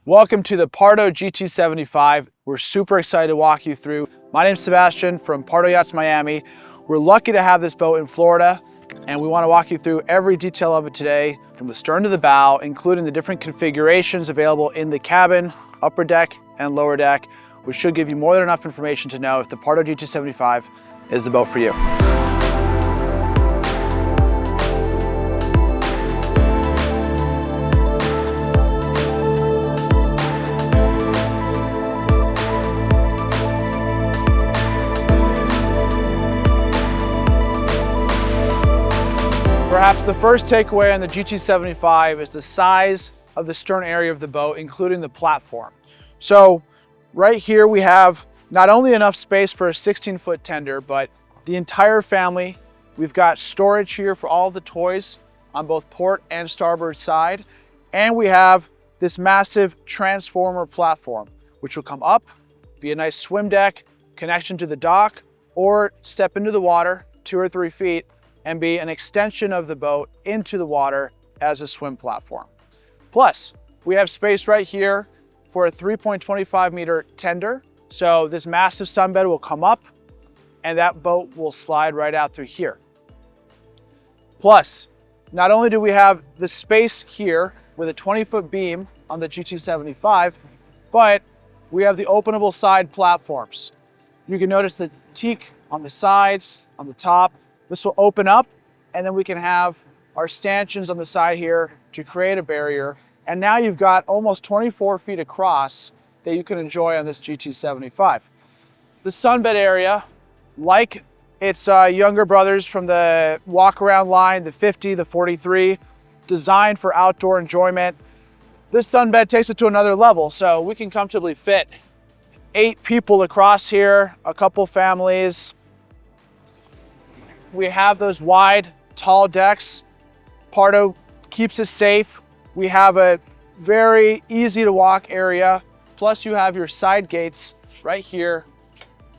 Welcome to the Pardo GT75. We're super excited to walk you through. My name's Sebastian from Pardo Yachts Miami. We're lucky to have this boat in Florida, and we want to walk you through every detail of it today, from the stern to the bow, including the different configurations available in the cabin, upper deck, and lower deck, which should give you more than enough information to know if the Pardo GT75 is the boat for you. Perhaps the first takeaway on the GT75 is the size of the stern area of the boat, including the platform. So right here we have not only enough space for a 16-foot tender, but the entire family. We've got storage here for all the toys on both port and starboard side. And we have this massive transformer platform, which will come up, be a nice swim deck, connection to the dock, or step into the water 2 or 3 feet and be an extension of the boat into the water as a swim platform. Plus, we have space right here for a 3.25 meter tender. So this massive sunbed will come up and that boat will slide right out through here. Plus, not only do we have the space here with a 20-foot beam on the GT75, but we have the openable side platforms. You can notice the teak on the sides, on the top. This will open up, and then we can have our stanchions on the side here to create a barrier. And now you've got almost 24 feet across that you can enjoy on this GT75. The sunbed area, like its younger brothers from the walk-around line, the 50, the 43, designed for outdoor enjoyment. This sunbed takes it to another level, so we can comfortably fit 8 people across here, a couple families. We have those wide, tall decks. Pardo keeps us safe. We have a very easy to walk area. Plus you have your side gates right here,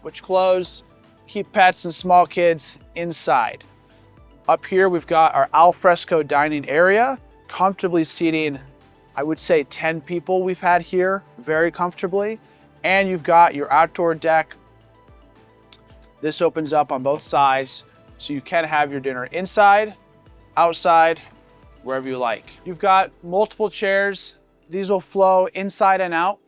which close, keep pets and small kids inside. Up here, we've got our al fresco dining area, comfortably seating, I would say 10 people we've had here, very comfortably. And you've got your outdoor deck. This opens up on both sides, so you can have your dinner inside, outside, wherever you like. You've got multiple chairs. These will flow inside and out.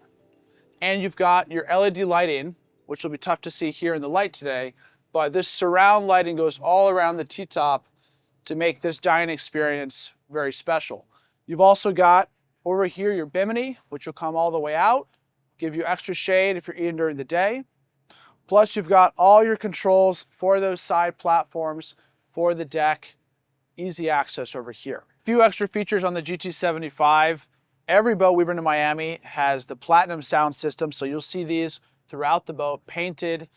And you've got your LED lighting, which will be tough to see here in the light today, but this surround lighting goes all around the T-top to make this dining experience very special. You've also got over here your bimini, which will come all the way out, give you extra shade if you're eating during the day. Plus you've got all your controls for those side platforms, for the deck, easy access over here. A few extra features on the GT75. Every boat we bring to Miami has the platinum sound system, so you'll see these throughout the boat painted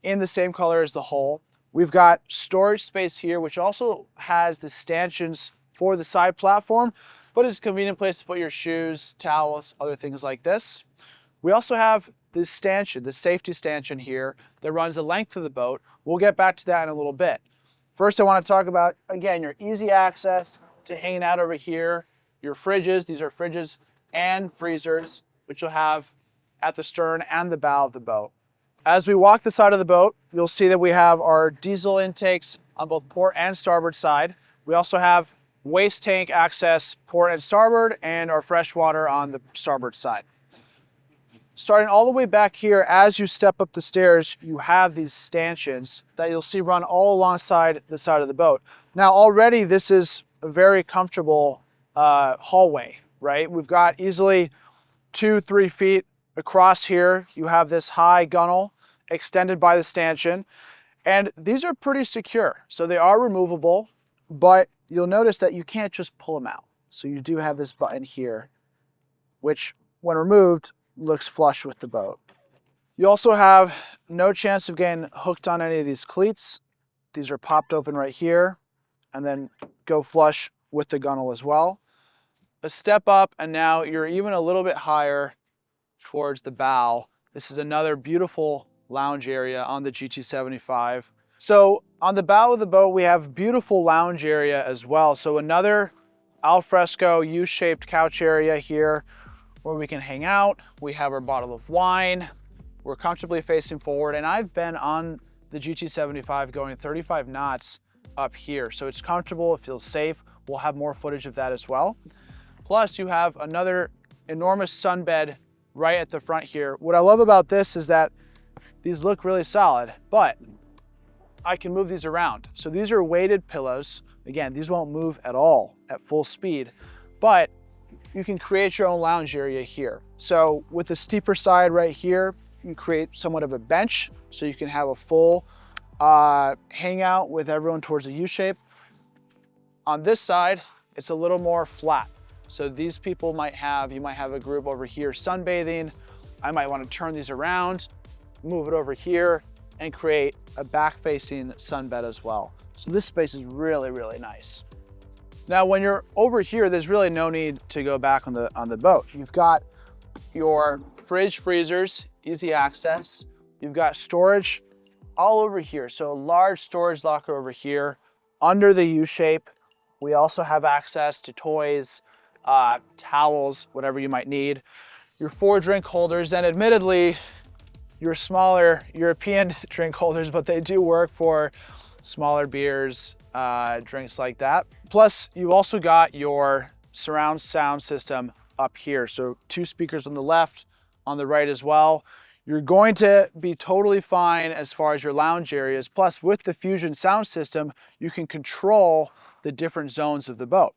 in the same color as the hull. We've got storage space here, which also has the stanchions for the side platform, but it's a convenient place to put your shoes, towels, other things like this. We also have this stanchion, the safety stanchion here that runs the length of the boat. We'll get back to that in a little bit. First, I want to talk about, again, your easy access to hanging out over here. Your fridges, these are fridges and freezers, which you'll have at the stern and the bow of the boat. As we walk the side of the boat, you'll see that we have our diesel intakes on both port and starboard side. We also have waste tank access port and starboard, and our fresh water on the starboard side. Starting all the way back here, as you step up the stairs, you have these stanchions that you'll see run all alongside the side of the boat. Now already this is a very comfortable hallway, right? We've got easily 2-3 feet across here. You have this high gunnel extended by the stanchion, and these are pretty secure. So they are removable, but you'll notice that you can't just pull them out. So you do have this button here, which when removed, looks flush with the boat. You also have no chance of getting hooked on any of these cleats. These are popped open right here and then go flush with the gunnel as well. A step up, and now you're even a little bit higher towards the bow. This is another beautiful lounge area on the GT75. So on the bow of the boat, we have beautiful lounge area as well. So another al fresco U-shaped couch area here. where we can hang out. We have our bottle of wine. We're comfortably facing forward, and I've been on the GT75 going 35 knots up here. So it's comfortable, it feels safe. We'll have more footage of that as well. Plus you have another enormous sunbed right at the front here. What I love about this is that these look really solid, but I can move these around. So these are weighted pillows. Again, these won't move at all at full speed, but you can create your own lounge area here. So with the steeper side right here, you can create somewhat of a bench, so you can have a full hangout with everyone towards a U shape. On this side, it's a little more flat. So these people you might have a group over here sunbathing. I might want to turn these around, move it over here, and create a back-facing sunbed as well. So this space is really, really nice. Now, when you're over here, there's really no need to go back on the boat. You've got your fridge, freezers, easy access. You've got storage all over here. So a large storage locker over here under the U shape. We also have access to toys, towels, whatever you might need. Your 4 drink holders, and admittedly, your smaller European drink holders, but they do work for smaller beers, drinks like that. Plus, you also got your surround sound system up here. So 2 speakers on the left, on the right as well. You're going to be totally fine as far as your lounge areas. Plus, with the Fusion sound system, you can control the different zones of the boat.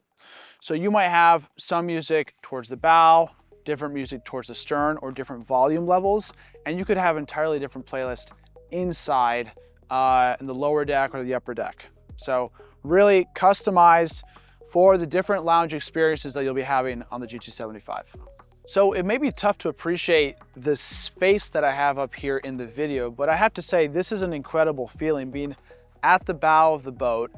So you might have some music towards the bow, different music towards the stern, or different volume levels, and you could have entirely different playlists inside in the lower deck or the upper deck. So really customized for the different lounge experiences that you'll be having on the GT75. So it may be tough to appreciate the space that I have up here in the video, but I have to say this is an incredible feeling being at the bow of the boat.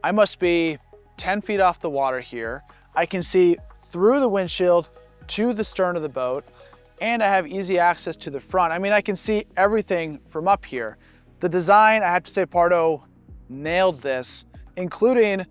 I must be 10 feet off the water here. I can see through the windshield to the stern of the boat, and I have easy access to the front. I mean, I can see everything from up here. The design, I have to say, Pardo nailed this, including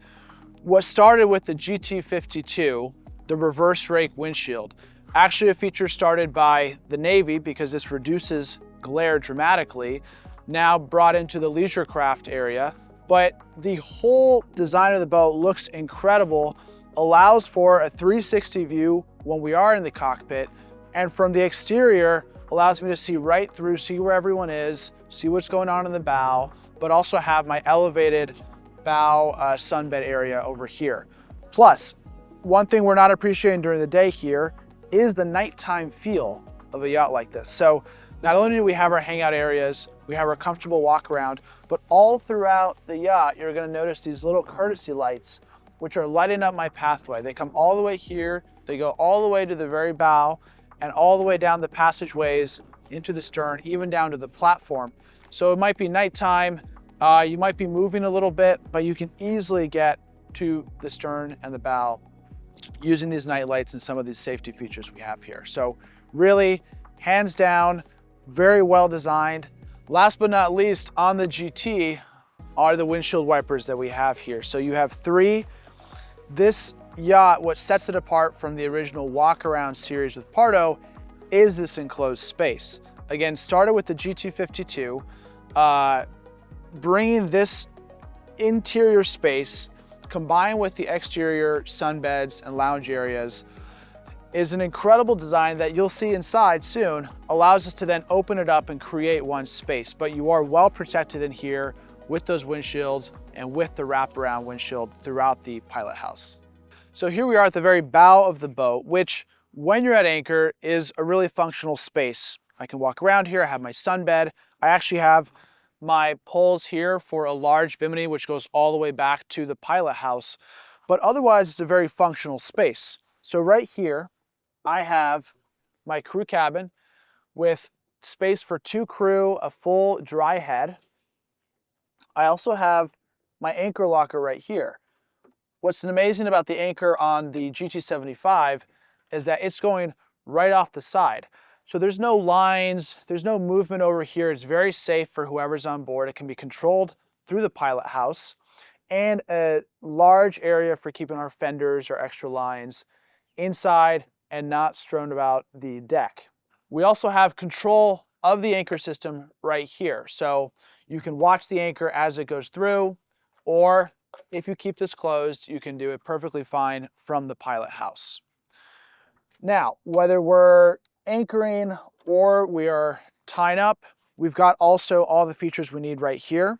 what started with the GT52, the reverse rake windshield. Actually a feature started by the Navy because this reduces glare dramatically, now brought into the leisure craft area. But the whole design of the boat looks incredible, allows for a 360 view when we are in the cockpit, and from the exterior allows me to see right through, see where everyone is, see what's going on in the bow, but also have my elevated bow sunbed area over here. Plus, one thing we're not appreciating during the day here is the nighttime feel of a yacht like this. So not only do we have our hangout areas, we have our comfortable walk around, but all throughout the yacht, you're gonna notice these little courtesy lights, which are lighting up my pathway. They come all the way here, they go all the way to the very bow, and all the way down the passageways into the stern, even down to the platform. So it might be nighttime, you might be moving a little bit, but you can easily get to the stern and the bow using these night lights and some of these safety features we have here. So really, hands down, very well designed. Last but not least, on the GT are the windshield wipers that we have here. So you have 3. This yacht, what sets it apart from the original walk around series with Pardo is this enclosed space. Again, started with the GT52, bringing this interior space combined with the exterior sunbeds and lounge areas is an incredible design that you'll see inside soon, allows us to then open it up and create one space. But you are well protected in here with those windshields and with the wraparound windshield throughout the pilot house. So here we are at the very bow of the boat, which when you're at anchor is a really functional space. I can walk around here, I have my sunbed. I actually have my poles here for a large bimini, which goes all the way back to the pilot house. But otherwise, it's a very functional space. So right here, I have my crew cabin with space for 2 crew, a full dry head. I also have my anchor locker right here. What's amazing about the anchor on the GT75 is that it's going right off the side. So there's no lines, there's no movement over here. It's very safe for whoever's on board. It can be controlled through the pilot house, and a large area for keeping our fenders or extra lines. Inside, and not strewn about the deck. We also have control of the anchor system right here. So you can watch the anchor as it goes through, or if you keep this closed, you can do it perfectly fine from the pilot house. Now, whether we're anchoring or we are tying up, we've got also all the features we need right here.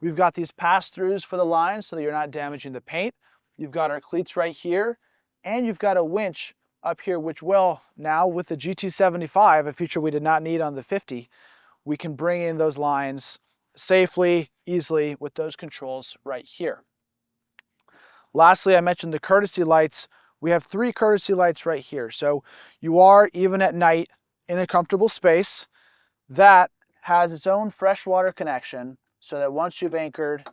We've got these pass-throughs for the lines so that you're not damaging the paint. You've got our cleats right here, and you've got a winch up here, which will now with the GT75, a feature we did not need on the 50, we can bring in those lines safely, easily with those controls right here. Lastly, I mentioned the courtesy lights. We have 3 courtesy lights right here. So you are, even at night, in a comfortable space. That has its own freshwater connection so that once you've anchored,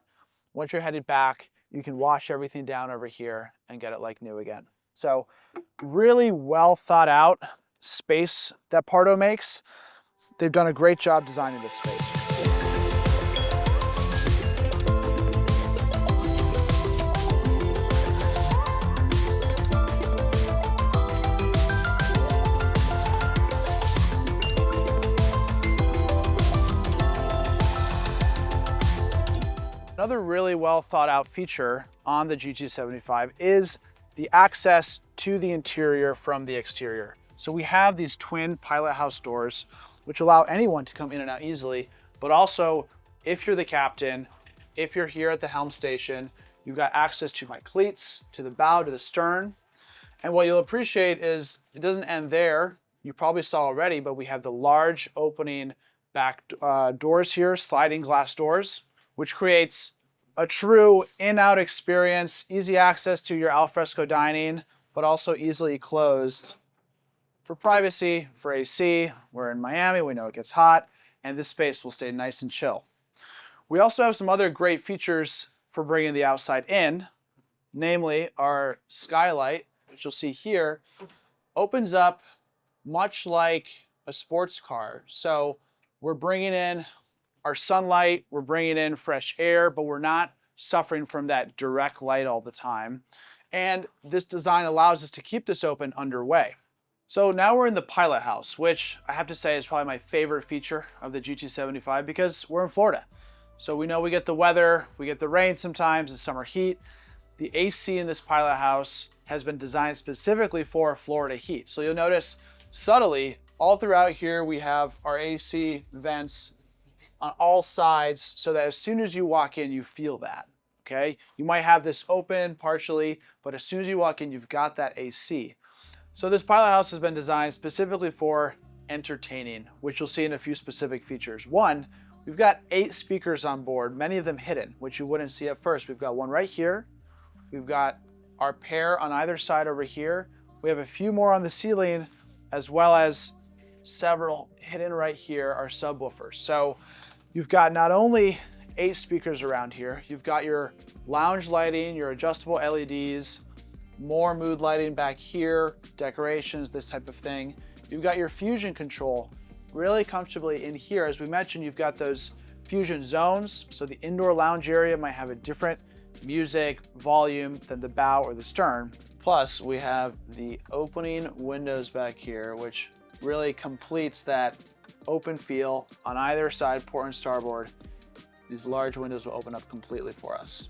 once you're headed back, you can wash everything down over here and get it like new again. So really well thought out space that Pardo makes. They've done a great job designing this space. Another really well thought out feature on the GT75 is the access to the interior from the exterior. So we have these twin pilot house doors, which allow anyone to come in and out easily, but also if you're the captain, if you're here at the helm station, you've got access to my cleats, to the bow, to the stern. And what you'll appreciate is it doesn't end there. You probably saw already, but we have the large opening back doors here, sliding glass doors, which creates a true in-out experience, easy access to your alfresco dining, but also easily closed for privacy, for AC. We're in Miami, we know it gets hot, and this space will stay nice and chill. We also have some other great features for bringing the outside in, namely our skylight, which you'll see here, opens up much like a sports car. So we're bringing in our sunlight, we're bringing in fresh air, but we're not suffering from that direct light all the time. And this design allows us to keep this open underway. So now we're in the pilot house, which I have to say is probably my favorite feature of the GT75 because we're in Florida. So we know we get the weather, we get the rain sometimes, the summer heat. The AC in this pilot house has been designed specifically for Florida heat. So you'll notice subtly all throughout here we have our AC vents on all sides so that as soon as you walk in, you feel that, okay? You might have this open partially, but as soon as you walk in, you've got that AC. So this pilot house has been designed specifically for entertaining, which you'll see in a few specific features. One, we've got 8 speakers on board, many of them hidden, which you wouldn't see at first. We've got one right here. We've got our pair on either side over here. We have a few more on the ceiling, as well as several hidden right here are subwoofers. So you've got not only 8 speakers around here, you've got your lounge lighting, your adjustable LEDs, more mood lighting back here, decorations, this type of thing. You've got your fusion control really comfortably in here. As we mentioned, you've got those fusion zones. So the indoor lounge area might have a different music volume than the bow or the stern. Plus we have the opening windows back here, which really completes that open feel on either side, port and starboard. These large windows will open up completely for us.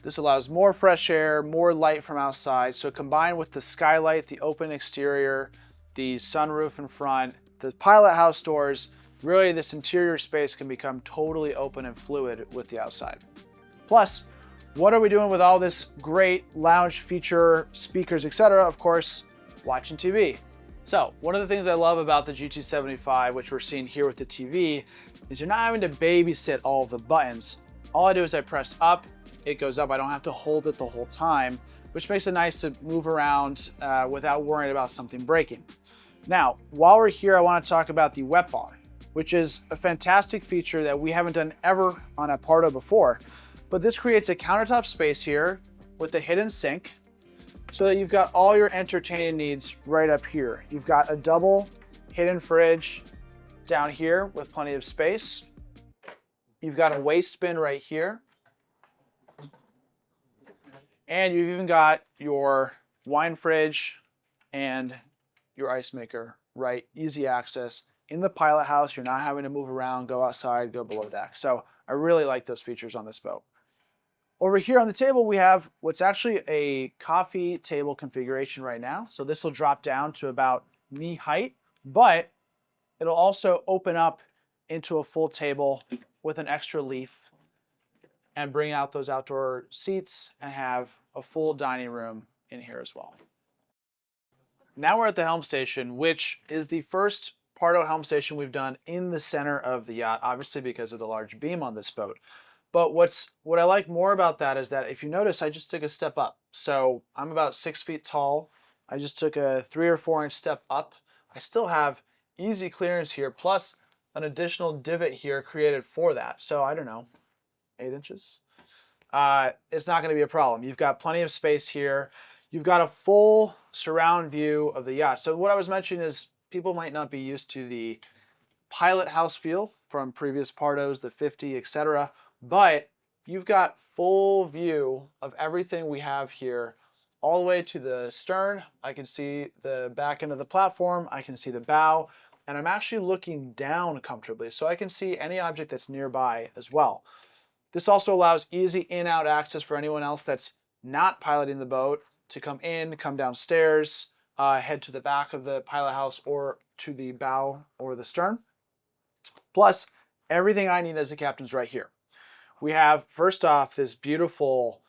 This allows more fresh air, more light from outside. So combined with the skylight, the open exterior, the sunroof in front, the pilot house doors, really this interior space can become totally open and fluid with the outside. Plus, what are we doing with all this great lounge feature, speakers, etc.? Of course, watching TV. So one of the things I love about the GT75, which we're seeing here with the TV, is you're not having to babysit all of the buttons. All I do is I press up, it goes up. I don't have to hold it the whole time, which makes it nice to move around without worrying about something breaking. Now, while we're here, I want to talk about the wet bar, which is a fantastic feature that we haven't done ever on a Pardo before. But this creates a countertop space here with a hidden sink so that you've got all your entertaining needs right up here. You've got a double hidden fridge down here with plenty of space. You've got a waste bin right here. And you've even got your wine fridge and your ice maker, right? Easy access. In the pilot house, you're not having to move around, go outside, go below deck. So I really like those features on this boat. Over here on the table, we have what's actually a coffee table configuration right now. So this will drop down to about knee height, but it'll also open up into a full table with an extra leaf and bring out those outdoor seats and have a full dining room in here as well. Now we're at the helm station, which is the first Pardo helm station we've done in the center of the yacht, obviously because of the large beam on this boat. But what I like more about that is that if you notice, I just took a step up. So I'm about 6 feet tall. I just took a 3 or 4 inch step up. I still have easy clearance here, plus an additional divot here created for that. So I don't know, 8 inches. It's not going to be a problem. You've got plenty of space here. You've got a full surround view of the yacht. So what I was mentioning is people might not be used to the pilot house feel from previous Pardos, the 50, etc. But you've got full view of everything we have here all the way to the stern. I can see the back end of the platform. I can see the bow, and I'm actually looking down comfortably, so I can see any object that's nearby as well. This also allows easy in-out access for anyone else that's not piloting the boat to come in, come downstairs, head to the back of the pilot house or to the bow or the stern. Plus, everything I need as a captain's right here. We have, first off, this beautiful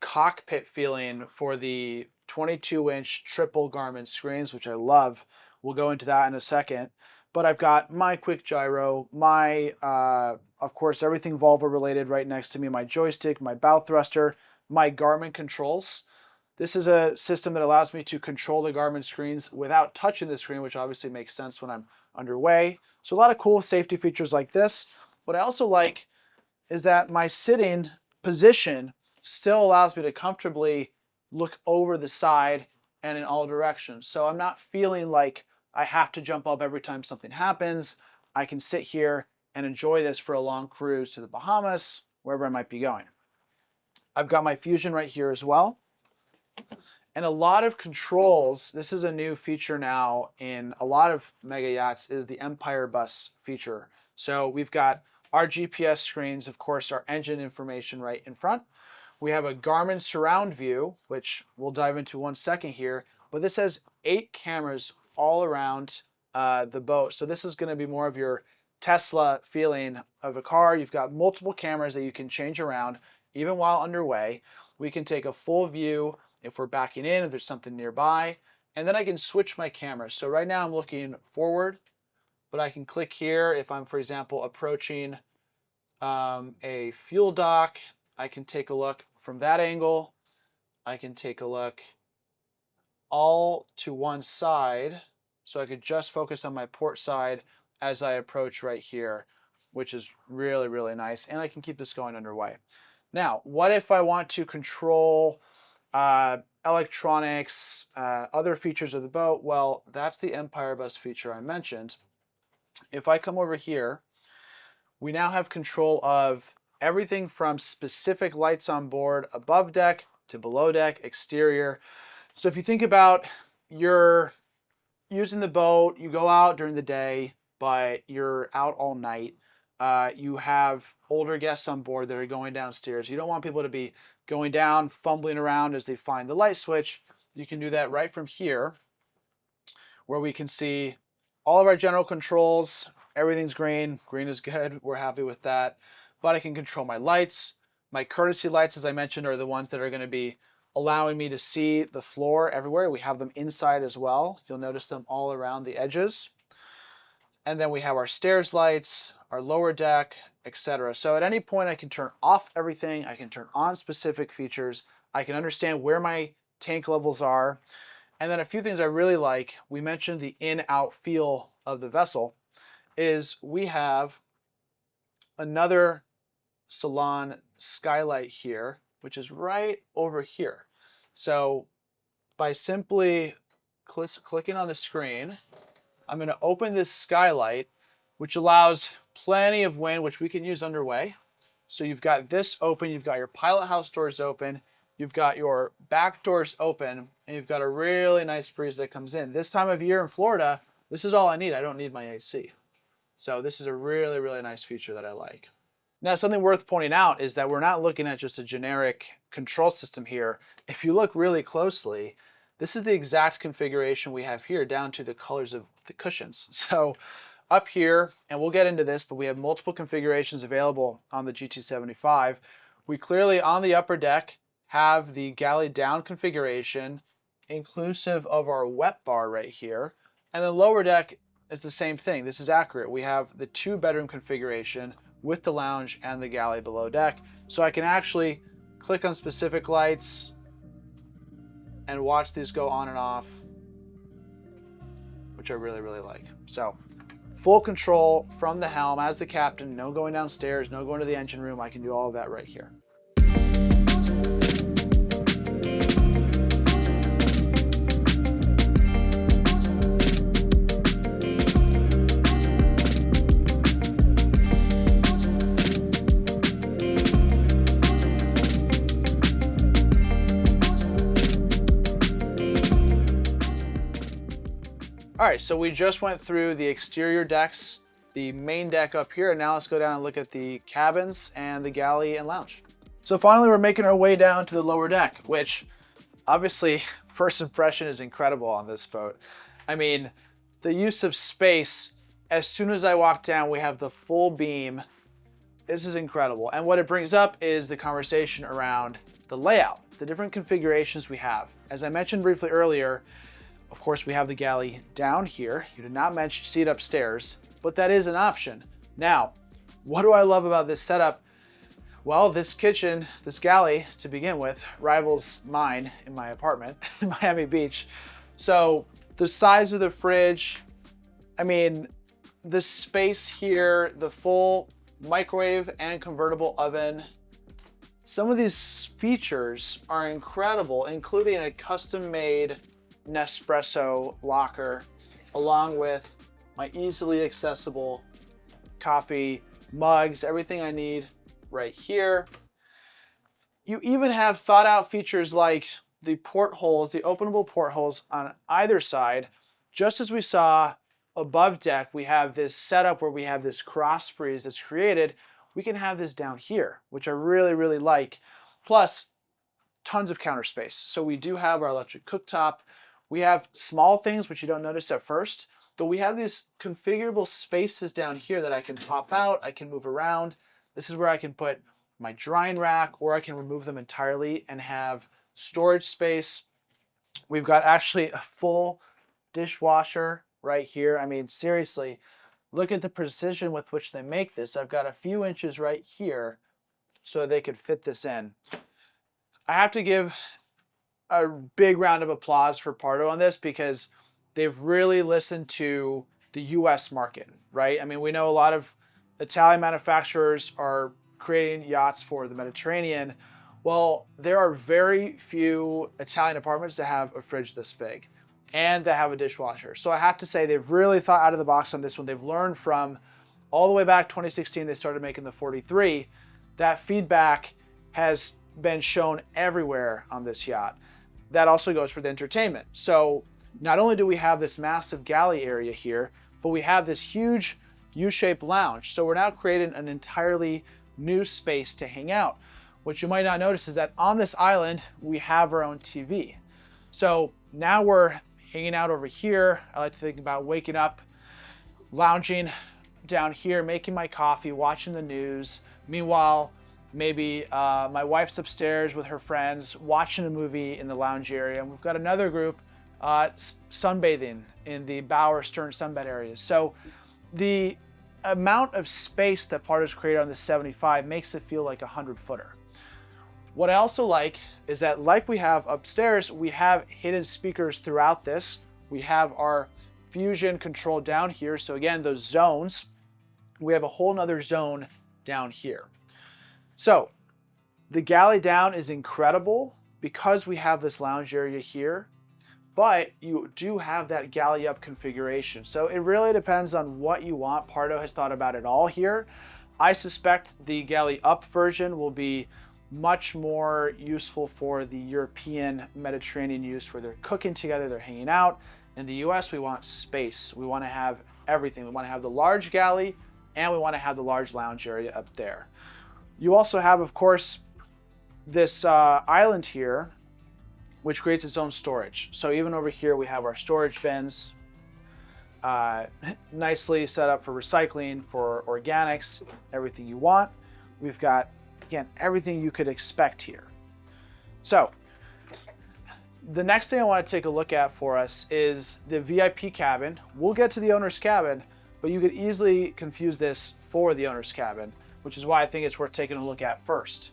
cockpit feeling for the 22-inch triple Garmin screens, which I love. We'll go into that in a second. But I've got my quick gyro, my, of course, everything Volvo related right next to me, my joystick, my bow thruster, my Garmin controls. This is a system that allows me to control the Garmin screens without touching the screen, which obviously makes sense when I'm underway. So a lot of cool safety features like this. What I also like is that my sitting position still allows me to comfortably look over the side and in all directions. So I'm not feeling like I have to jump up every time something happens. I can sit here and enjoy this for a long cruise to the Bahamas, wherever I might be going. I've got my Fusion right here as well. And a lot of controls, this is a new feature now in a lot of mega yachts, is the Empire Bus feature. So we've got our GPS screens, of course, our engine information right in front. We have a Garmin surround view, which we'll dive into one second here, but this has 8 cameras all around the boat. So this is going to be more of your Tesla feeling of a car. You've got multiple cameras that you can change around even while underway. We can take a full view if we're backing in, if there's something nearby, and then I can switch my cameras. So right now I'm looking forward, but I can click here if I'm, for example, approaching a fuel dock. I can take a look from that angle. I can take a look all to one side, so I could just focus on my port side as I approach right here, which is really, really nice. And I can keep this going underway. Now, what if I want to control electronics, other features of the boat? Well, that's the Empire Bus feature I mentioned. If I come over here, we now have control of everything from specific lights on board, above deck to below deck, exterior. So if you think about you're using the boat, you go out during the day, but you're out all night. You have older guests on board that are going downstairs. You don't want people to be going down, fumbling around as they find the light switch. You can do that right from here, where we can see all of our general controls. Everything's green. Green is good. We're happy with that. But I can control my lights. My courtesy lights, as I mentioned, are the ones that are going to be allowing me to see the floor everywhere. We have them inside as well. You'll notice them all around the edges. And then we have our stairs lights, our lower deck, etc. So at any point I can turn off everything. I can turn on specific features. I can understand where my tank levels are. And then a few things I really like, we mentioned the in-out feel of the vessel, is we have another salon skylight here, which is right over here. So by simply clicking on the screen, I'm going to open this skylight, which allows plenty of wind, which we can use underway. So you've got this open, you've got your pilot house doors open, you've got your back doors open, and you've got a really nice breeze that comes in. This time of year in Florida, this is all I need. I don't need my AC. So this is a really, really nice feature that I like. Now, something worth pointing out is that we're not looking at just a generic control system here. If you look really closely, this is the exact configuration we have here down to the colors of the cushions. So up here, and we'll get into this, but we have multiple configurations available on the GT75. We clearly, on the upper deck, have the galley down configuration, inclusive of our wet bar right here. And the lower deck is the same thing. This is accurate. We have the 2-bedroom configuration with the lounge and the galley below deck. So I can actually click on specific lights and watch these go on and off, which I really, really like. So full control from the helm as the captain, no going downstairs, no going to the engine room. I can do all of that right here. All right, so we just went through the exterior decks, the main deck up here, and now let's go down and look at the cabins and the galley and lounge. So finally, we're making our way down to the lower deck, which obviously first impression is incredible on this boat. I mean, the use of space, as soon as I walk down, we have the full beam. This is incredible. And what it brings up is the conversation around the layout, the different configurations we have. As I mentioned briefly earlier, of course, we have the galley down here. You did not mention see it upstairs, but that is an option. Now, what do I love about this setup? Well, this kitchen, this galley to begin with, rivals mine in my apartment in Miami Beach. So the size of the fridge, I mean, the space here, the full microwave and convertible oven. Some of these features are incredible, including a custom-made Nespresso locker, along with my easily accessible coffee mugs, everything I need right here. You even have thought out features like the portholes, the openable portholes on either side. Just as we saw above deck, we have this setup where we have this cross breeze that's created. We can have this down here, which I really, really like. Plus, tons of counter space. So we do have our electric cooktop. We have small things which you don't notice at first, but we have these configurable spaces down here that I can pop out, I can move around. This is where I can put my drying rack, or I can remove them entirely and have storage space. We've got actually a full dishwasher right here. I mean, seriously, look at the precision with which they make this. I've got a few inches right here so they could fit this in. I have to give a big round of applause for Pardo on this, because they've really listened to the US market, right? I mean, we know a lot of Italian manufacturers are creating yachts for the Mediterranean. Well, there are very few Italian apartments that have a fridge this big and that have a dishwasher. So I have to say they've really thought out of the box on this one. They've learned from all the way back 2016, they started making the 43. That feedback has been shown everywhere on this yacht. That also goes for the entertainment. So not only do we have this massive galley area here, but we have this huge U-shaped lounge. So we're now creating an entirely new space to hang out. What you might not notice is that on this island, we have our own TV. So now we're hanging out over here. I like to think about waking up, lounging down here, making my coffee, watching the news. Meanwhile, maybe my wife's upstairs with her friends, watching a movie in the lounge area. And we've got another group sunbathing in the bow or stern sunbed areas. So the amount of space that Pardo's created on the 75 makes it feel like a 100-footer. What I also like is that, like we have upstairs, we have hidden speakers throughout this. We have our fusion control down here. So again, those zones, we have a whole nother zone down here. So the galley down is incredible because we have this lounge area here, but you do have that galley up configuration. So it really depends on what you want. Pardo has thought about it all here. I suspect the galley up version will be much more useful for the European Mediterranean use where they're cooking together, they're hanging out. In the US, we want space. We want to have everything. We want to have the large galley and we want to have the large lounge area up there. You also have, of course, this island here, which creates its own storage. So even over here, we have our storage bins, nicely set up for recycling, for organics, everything you want. We've got, again, everything you could expect here. So the next thing I want to take a look at for us is the VIP cabin. We'll get to the owner's cabin, but you could easily confuse this for the owner's cabin, which is why I think it's worth taking a look at first.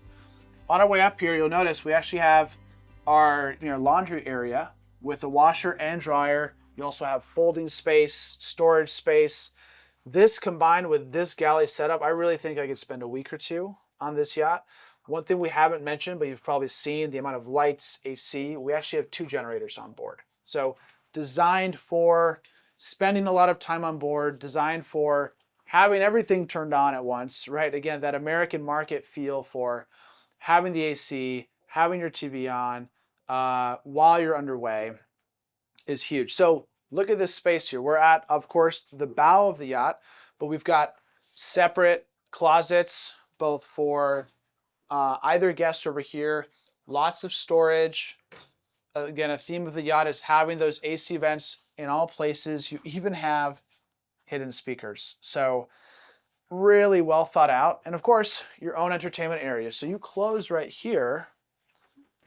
On our way up here, you'll notice we actually have our laundry area with a washer and dryer. You also have folding space, storage space. This combined with this galley setup, I really think I could spend a week or two on this yacht. One thing we haven't mentioned, but you've probably seen, the amount of lights, AC. We actually have 2 generators on board. So designed for spending a lot of time on board, designed for having everything turned on at once, right? Again, that American market feel for having the AC, having your TV on while you're underway is huge. So look at this space here. We're at, of course, the bow of the yacht, but we've got separate closets, both for either guest over here, lots of storage. Again, a theme of the yacht is having those AC vents in all places. You even have hidden speakers. So really well thought out. And of course, your own entertainment area. So you close right here,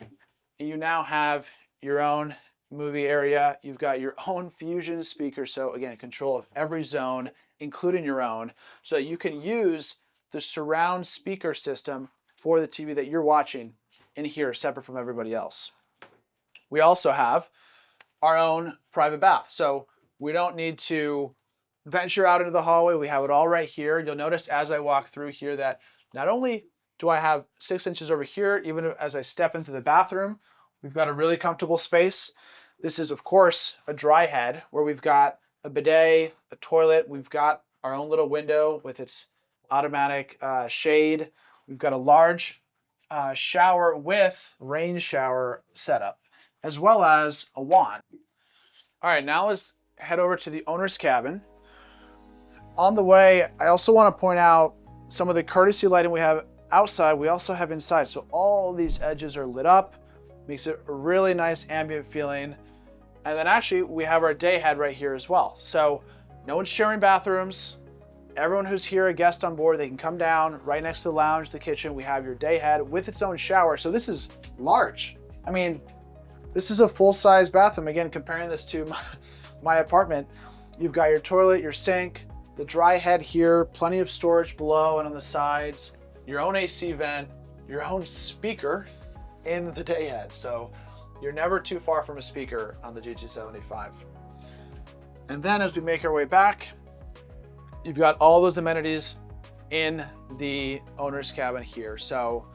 and you now have your own movie area. You've got your own Fusion speaker. So again, control of every zone, including your own, so that you can use the surround speaker system for the TV that you're watching in here, separate from everybody else. We also have our own private bath. So we don't need to venture out into the hallway. We have it all right here. You'll notice as I walk through here that not only do I have 6 inches over here, even as I step into the bathroom, we've got a really comfortable space. This is, of course, a dry head where we've got a bidet, a toilet. We've got our own little window with its automatic shade. We've got a large shower with rain shower setup, as well as a wand. All right, now let's head over to the owner's cabin. On the way, I also want to point out some of the courtesy lighting we have outside, we also have inside. So all these edges are lit up, makes it a really nice ambient feeling. And then actually we have our day head right here as well. So no one's sharing bathrooms. Everyone who's here, a guest on board, they can come down right next to the lounge, the kitchen. We have your day head with its own shower. So this is large. I mean, this is a full-size bathroom. Again, comparing this to my apartment, you've got your toilet, your sink, the dry head here, plenty of storage below and on the sides, your own AC vent, your own speaker in the day head. So you're never too far from a speaker on the GT75. And then as we make our way back, you've got all those amenities in the owner's cabin here. So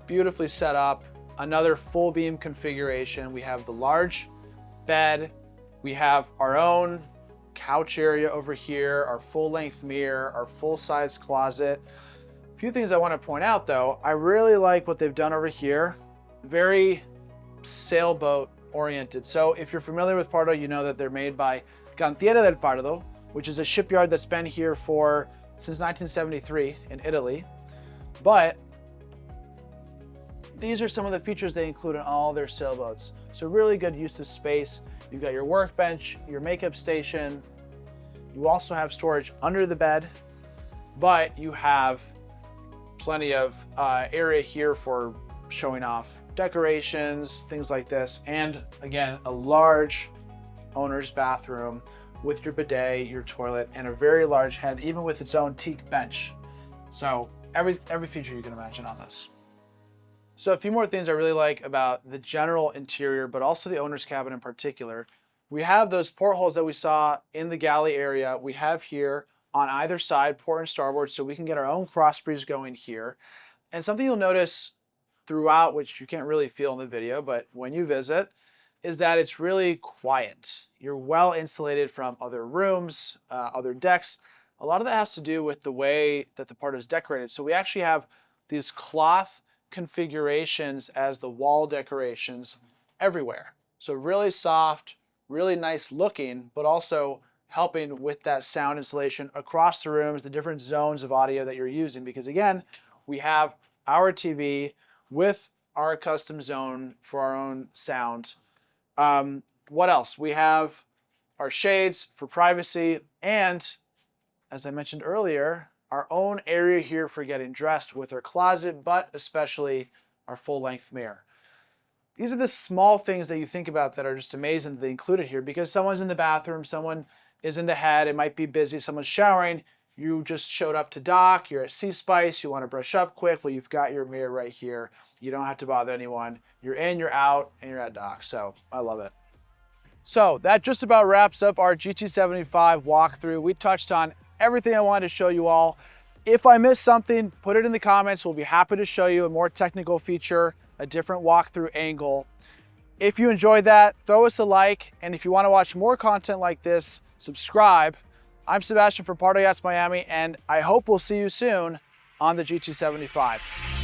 beautifully set up, another full beam configuration. We have the large bed, we have our own couch area over here, our full length mirror, our full size closet. A few things I want to point out though, I really like what they've done over here. Very sailboat oriented. So if you're familiar with Pardo, you know that they're made by Cantiere del Pardo, which is a shipyard that's been here since 1973 in Italy. But these are some of the features they include in all their sailboats. So really good use of space. You've got your workbench, your makeup station. You also have storage under the bed, but you have plenty of area here for showing off decorations, things like this. And again, a large owner's bathroom with your bidet, your toilet, and a very large head, even with its own teak bench. So every feature you can imagine on this. So a few more things I really like about the general interior, but also the owner's cabin in particular. We have those portholes that we saw in the galley area. We have here on either side, port and starboard, so we can get our own cross breeze going here. And something you'll notice throughout, which you can't really feel in the video, but when you visit, is that it's really quiet. You're well insulated from other rooms, other decks. A lot of that has to do with the way that the part is decorated. So we actually have these cloth configurations as the wall decorations everywhere. So really soft, really nice looking, but also helping with that sound insulation across the rooms, the different zones of audio that you're using. Because again, we have our TV with our custom zone for our own sound. What else? We have our shades for privacy, and as I mentioned earlier, our own area here for getting dressed with our closet, but especially our full-length mirror. These are the small things that you think about that are just amazing that they included here, because someone's in the bathroom, someone is in the head, it might be busy, someone's showering, you just showed up to dock, you're at Sea Spice, you want to brush up quick, well, you've got your mirror right here. You don't have to bother anyone. You're in, you're out, and you're at dock. So I love it. So that just about wraps up our GT75 walkthrough. We touched on everything I wanted to show you all. If I missed something, put it in the comments. We'll be happy to show you a more technical feature, a different walkthrough angle. If you enjoyed that, throw us a like. And if you want to watch more content like this, subscribe. I'm Sebastian from Pardo Yachts Miami, and I hope we'll see you soon on the GT75.